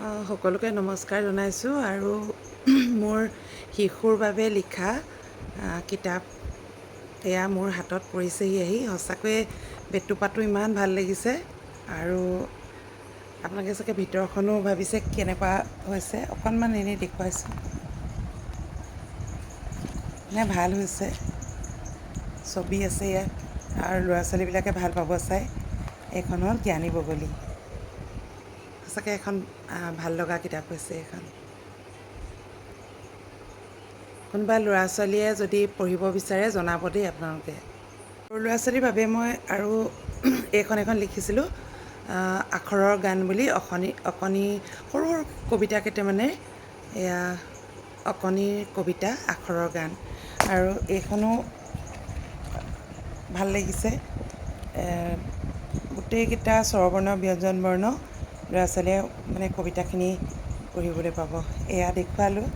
সকলোকে নমস্কাৰ জনাইছোঁ আৰু মোৰ শিশুৰ বাবে লিখা কিতাপ এয়া মোৰ হাতত পৰিছেহি আহি সঁচাকৈয়ে বেটুপাটো ইমান ভাল লাগিছে আৰু আপোনালোকে চাগে ভিতৰখনো ভাবিছে কেনেকুৱা হৈছে অকণমান এনেই দেখুৱাইছোঁ মানে ভাল হৈছে ছবি আছে ইয়াত আৰু ল'ৰা ছোৱালীবিলাকে ভাল পাব চাই এইখন হ'ল জ্ঞানী বগলী সঁচাকৈ এখন ভাল লগা কিতাপ হৈছে এইখন কোনোবা ল'ৰা ছোৱালীয়ে যদি পঢ়িব বিচাৰে জনাব দেই আপোনালোকে সৰু ল'ৰা ছোৱালীৰ বাবে মই আৰু এইখন এখন লিখিছিলোঁ আখৰৰ গান বুলি অকণি সৰু সৰু কবিতা কেইটামানে এয়া অকণিৰ কবিতা আখৰৰ গান আৰু এইখনো ভাল লাগিছে গোটেইকেইটা স্বৰবৰ্ণ ব্যঞ্জন বৰ্ণ ল'ৰা ছোৱালীয়ে মানে কবিতাখিনি পঢ়িবলৈ পাব এয়া দেখুৱালোঁ